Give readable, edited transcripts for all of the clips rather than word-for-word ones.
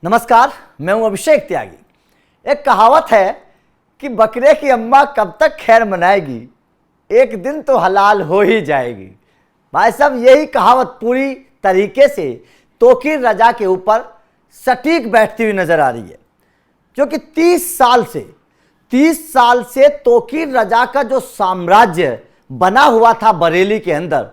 नमस्कार, मैं हूं अभिषेक त्यागी। एक कहावत है कि बकरे की अम्मा कब तक खैर मनाएगी, एक दिन तो हलाल हो ही जाएगी। भाई साहब, यही कहावत पूरी तरीके से तौकीर रजा के ऊपर सटीक बैठती हुई नजर आ रही है, क्योंकि 30 साल से तौकीर रजा का जो साम्राज्य बना हुआ था बरेली के अंदर,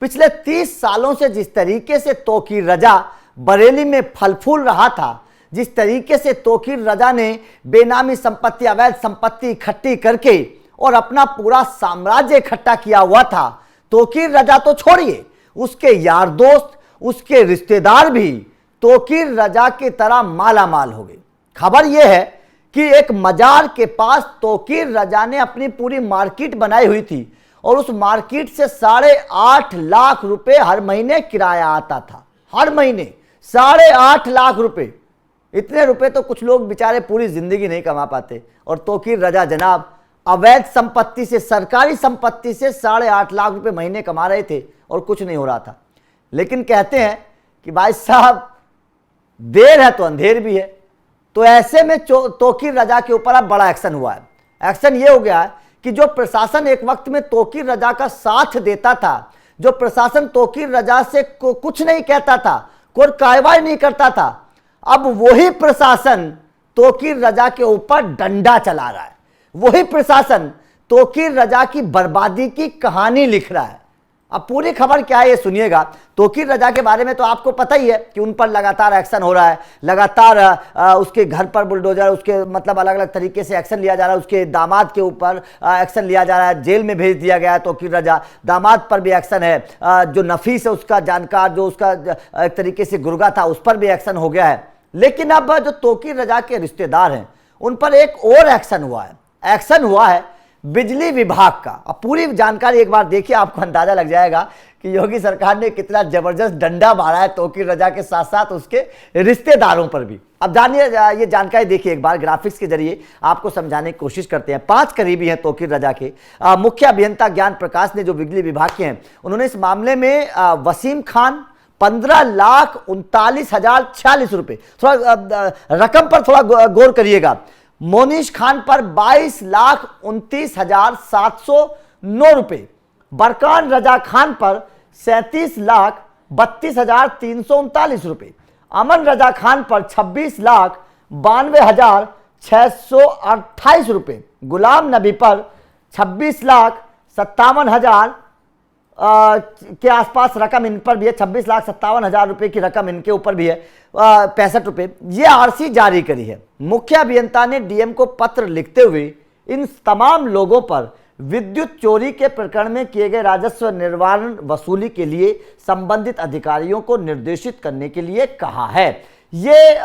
पिछले 30 सालों से जिस तरीके से तौकीर रजा बरेली में फल फूल रहा था, जिस तरीके से तौकीर रजा ने बेनामी संपत्ति, अवैध संपत्ति इकट्ठी करके और अपना पूरा साम्राज्य इकट्ठा किया हुआ था, तौकीर रजा तो छोड़िए, उसके यार दोस्त, उसके रिश्तेदार भी तौकीर रजा की तरह माला माल हो गए। खबर यह है कि एक मजार के पास तौकीर रजा ने अपनी पूरी मार्केट बनाई हुई थी और उस मार्केट से 8.5 लाख रुपए हर महीने किराया आता था। हर महीने 8.5 लाख रुपए। इतने रुपए तो कुछ लोग बेचारे पूरी जिंदगी नहीं कमा पाते, और तौकीर रजा जनाब अवैध संपत्ति से, सरकारी संपत्ति से 8.5 लाख रुपए महीने कमा रहे थे और कुछ नहीं हो रहा था। लेकिन कहते हैं कि भाई साहब, देर है तो अंधेर भी है। तो ऐसे में तौकीर रजा के ऊपर अब बड़ा एक्शन हुआ है। एक्शन ये हो गया है कि जो प्रशासन एक वक्त में तौकीर रजा का साथ देता था, जो प्रशासन तौकीर रजा से कुछ नहीं कहता था, कोई कार्रवाई नहीं करता था, अब वही प्रशासन तौकीर रजा के ऊपर डंडा चला रहा है। वही प्रशासन तौकीर रजा की बर्बादी की कहानी लिख रहा है। अब पूरी खबर क्या है ये सुनिएगा। तौकीर रजा के बारे में तो आपको पता ही है कि उन पर लगातार एक्शन हो रहा है, लगातार उसके घर पर बुलडोजर, उसके मतलब अलग अलग तरीके से एक्शन लिया जा रहा है। उसके दामाद के ऊपर एक्शन लिया जा रहा है, जेल में भेज दिया गया है तौकीर रजा। दामाद पर भी एक्शन है, जो नफीस है उसका जानकार, जो उसका एक तरीके से गुर्गा था, उस पर भी एक्शन हो गया है। लेकिन अब जो तौकीर रजा के रिश्तेदार हैं उन पर एक और एक्शन हुआ है। एक्शन हुआ है बिजली विभाग का। अब पूरी जानकारी एक बार देखिए, आपको अंदाजा लग जाएगा कि योगी सरकार ने कितना जबरदस्त डंडा मारा है तौकीर रजा के साथ साथ उसके रिश्तेदारों पर भी। अब जानिए, ये जानकारी देखिए एक बार, ग्राफिक्स के जरिए आपको समझाने की कोशिश करते हैं। 5 करीबी हैं तौकीर रजा के। मुख्य अभियंता ज्ञान प्रकाश ने, जो बिजली विभाग के हैं, उन्होंने इस मामले में वसीम खान 15,39,046 रुपए, थोड़ा रकम पर थोड़ा गौर करिएगा। मोनिश खान पर 22,29,709 रुपए, बरकान रजा खान पर 37,32,339 रुपए, अमन रजा खान पर 26,92,628 रुपए, गुलाम नबी पर 26,57,000 के आसपास रकम इन पर भी है। 26,57,000 रुपए की रकम इनके ऊपर भी है, 65 रुपए। ये आरसी जारी करी है। मुख्य अभियंता ने डीएम को पत्र लिखते हुए इन तमाम लोगों पर विद्युत चोरी के प्रकरण में किए गए राजस्व निर्वारण वसूली के लिए संबंधित अधिकारियों को निर्देशित करने के लिए कहा है। ये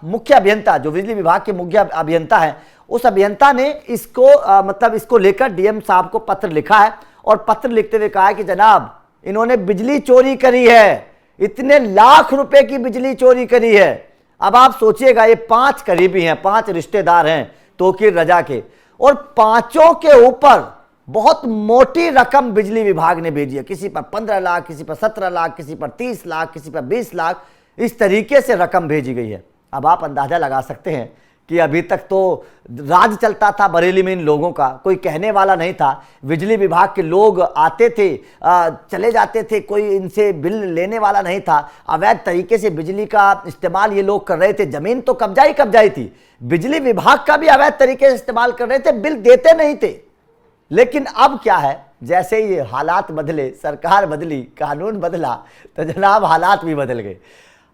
मुख्य अभियंता, जो बिजली विभाग के मुख्य अभियंता है, उस अभियंता ने इसको मतलब इसको लेकर डीएम साहब को पत्र लिखा है और पत्र लिखते हुए कहा है कि जनाब, इन्होंने बिजली चोरी करी है, इतने लाख रुपए की बिजली चोरी करी है। अब आप सोचिएगा, ये 5 करीबी हैं, 5 रिश्तेदार हैं तौकीर रजा के, और पांचों के ऊपर बहुत मोटी रकम बिजली विभाग ने भेजी है। किसी पर 15 लाख, किसी पर 17 लाख, किसी पर 30 लाख, किसी पर 20 लाख, इस तरीके से रकम भेजी गई है। अब आप अंदाजा लगा सकते हैं कि अभी तक तो राज चलता था बरेली में इन लोगों का, कोई कहने वाला नहीं था। बिजली विभाग के लोग आते थे, चले जाते थे, कोई इनसे बिल लेने वाला नहीं था। अवैध तरीके से बिजली का इस्तेमाल ये लोग कर रहे थे। जमीन तो कब्जाई थी, बिजली विभाग का भी अवैध तरीके से इस्तेमाल कर रहे थे, बिल देते नहीं थे। लेकिन अब क्या है, जैसे ये हालात बदले, सरकार बदली, कानून बदला, तो जनाब हालात भी बदल गए।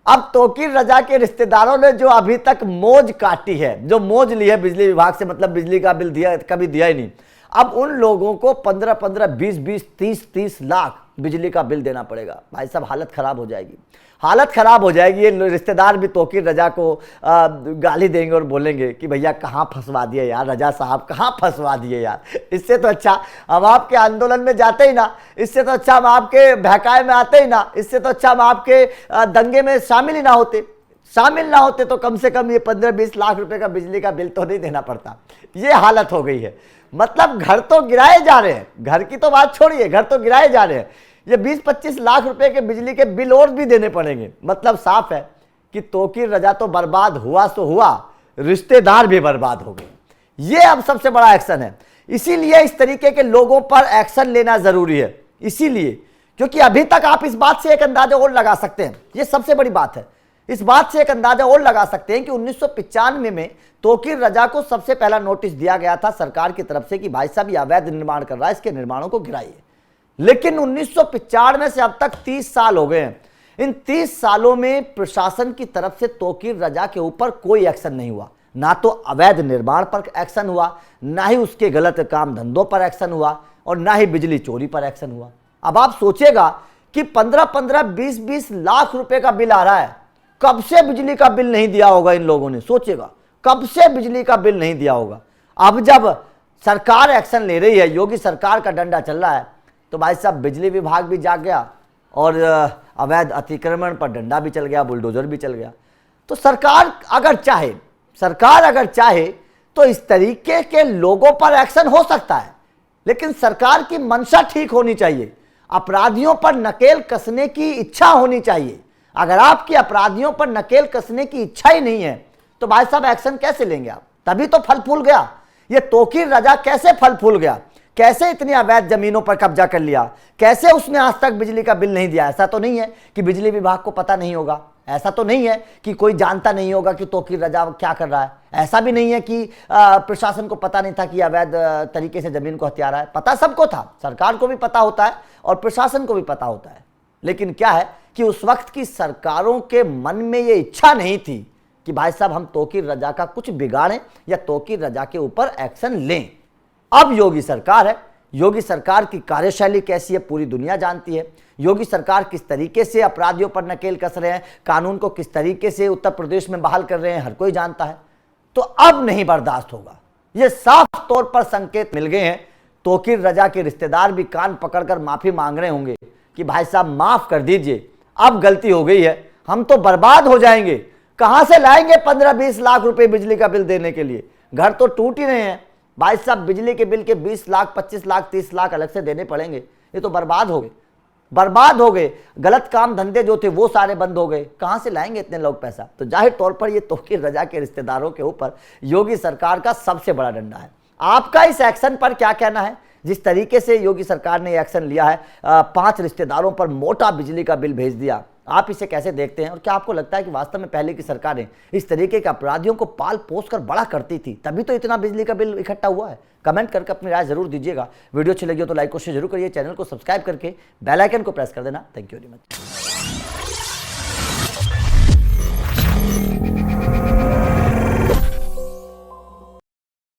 अब तौकीर रजा के रिश्तेदारों ने जो अभी तक मौज काटी है, जो मौज ली है बिजली विभाग से, मतलब बिजली का बिल दिया कभी दिया ही नहीं, अब उन लोगों को 15-15, 20-20, 30-30 लाख बिजली का बिल देना पड़ेगा। भाई साहब, हालत खराब हो जाएगी, हालत खराब हो जाएगी। ये रिश्तेदार भी तौकीर रजा को गाली देंगे और बोलेंगे कि भैया कहाँ फंसवा दिए यार, रजा साहब कहाँ फंसवा दिए यार। इससे तो अच्छा हम आपके आंदोलन में जाते ही ना, इससे तो अच्छा हम आपके बहकाए में आते ही ना, इससे तो अच्छा हम आपके दंगे में शामिल ही ना होते। शामिल ना होते तो कम से कम ये 15-20 लाख रुपए का बिजली का बिल तो नहीं देना पड़ता। ये हालत हो गई है। मतलब घर तो गिराए जा रहे हैं, घर की तो बात छोड़िए, घर तो गिराए जा रहे हैं। ये 20-25 लाख रुपए के बिजली के बिल और भी देने पड़ेंगे। मतलब साफ है कि तौकीर रजा तो बर्बाद हुआ सो हुआ, रिश्तेदार भी बर्बाद हो गए। ये अब सबसे बड़ा एक्शन है। इसीलिए इस तरीके के लोगों पर एक्शन लेना जरूरी है। इसीलिए क्योंकि अभी तक आप इस बात से एक अंदाजा और लगा सकते हैं, ये सबसे बड़ी बात है, इस बात से एक अंदाजा और लगा सकते हैं कि 1995 में तौकीर रजा को सबसे पहला नोटिस दिया गया था सरकार की तरफ से कि भाई साहब ये अवैध निर्माण कर रहा है, इसके निर्माणों को गिराइए। लेकिन 1995 से अब तक 30 साल हो गए हैं। इन 30 सालों में प्रशासन की तरफ से तौकीर रजा के ऊपर कोई एक्शन नहीं हुआ। ना तो अवैध निर्माण पर एक्शन हुआ, ना ही उसके गलत काम धंधों पर एक्शन हुआ, और ना ही बिजली चोरी पर एक्शन हुआ। अब आप सोचेगा कि 15-15, 20-20 लाख रुपए का बिल आ रहा है, कब से बिजली का बिल नहीं दिया होगा इन लोगों ने, सोचेगा कब से बिजली का बिल नहीं दिया होगा। अब जब सरकार एक्शन ले रही है, योगी सरकार का डंडा चल रहा है, तो भाई साहब बिजली विभाग भी जाग गया और अवैध अतिक्रमण पर डंडा भी चल गया, बुलडोजर भी चल गया। तो सरकार अगर चाहे तो इस तरीके के लोगों पर एक्शन हो सकता है, लेकिन सरकार की मंशा ठीक होनी चाहिए, अपराधियों पर नकेल कसने की इच्छा होनी चाहिए। अगर आपकी अपराधियों पर नकेल कसने की इच्छा ही नहीं है तो भाई साहब एक्शन कैसे लेंगे आप? तभी तो फल फूल गया ये तौकीर रजा। कैसे फल फूल गया? कैसे इतनी अवैध जमीनों पर कब्जा कर लिया? कैसे उसने आज तक बिजली का बिल नहीं दिया? ऐसा तो नहीं है कि बिजली विभाग को पता नहीं होगा, ऐसा तो नहीं है कि कोई जानता नहीं होगा कि तौकीर रजा क्या कर रहा है, ऐसा भी नहीं है कि प्रशासन को पता नहीं था कि अवैध तरीके से जमीन को हथिया रहा है। पता सबको था, सरकार को भी पता होता है और प्रशासन को भी पता होता है। लेकिन क्या है कि उस वक्त की सरकारों के मन में ये इच्छा नहीं थी कि भाई साहब हम तौकीर रजा का कुछ बिगाड़ें या तौकीर रजा के ऊपर एक्शन लें। अब योगी सरकार है, योगी सरकार की कार्यशैली कैसी है पूरी दुनिया जानती है। योगी सरकार किस तरीके से अपराधियों पर नकेल कस रहे हैं, कानून को किस तरीके से उत्तर प्रदेश में बहाल कर रहे हैं, हर कोई जानता है। तो अब नहीं बर्दाश्त होगा। ये साफ तौर पर संकेत मिल गए हैं। तौकीर रजा के रिश्तेदार भी कान पकड़कर माफी मांग रहे होंगे कि भाई साहब माफ कर दीजिए, अब गलती हो गई है, हम तो बर्बाद हो जाएंगे। कहां से लाएंगे 15-20 लाख रुपए बिजली का बिल देने के लिए? घर तो टूट ही रहे हैं भाई साहब। बिजली के बिल के 20 लाख, 25 लाख, 30 लाख अलग से देने पड़ेंगे। ये तो बर्बाद हो गए। गलत काम धंधे जो थे वो सारे बंद हो गए। कहां से लाएंगे इतने लोग पैसा? तो जाहिर तौर पर ये तौकीर रजा के रिश्तेदारों के ऊपर योगी सरकार का सबसे बड़ा डंडा है। आपका इस एक्शन पर क्या कहना है? जिस तरीके से योगी सरकार ने एक्शन लिया है, 5 रिश्तेदारों पर मोटा बिजली का बिल भेज दिया, आप इसे कैसे देखते हैं? और क्या आपको लगता है कि वास्तव में पहले की सरकारें इस तरीके के अपराधियों को पाल पोस कर बड़ा करती थी, तभी तो इतना बिजली का बिल इकट्ठा हुआ है? कमेंट करके अपनी राय जरूर दीजिएगा। वीडियो अच्छी लगी हो तो लाइक और शेयर जरूर करिए, चैनल को सब्सक्राइब करके बेल आइकन को प्रेस कर देना। Thank you very much.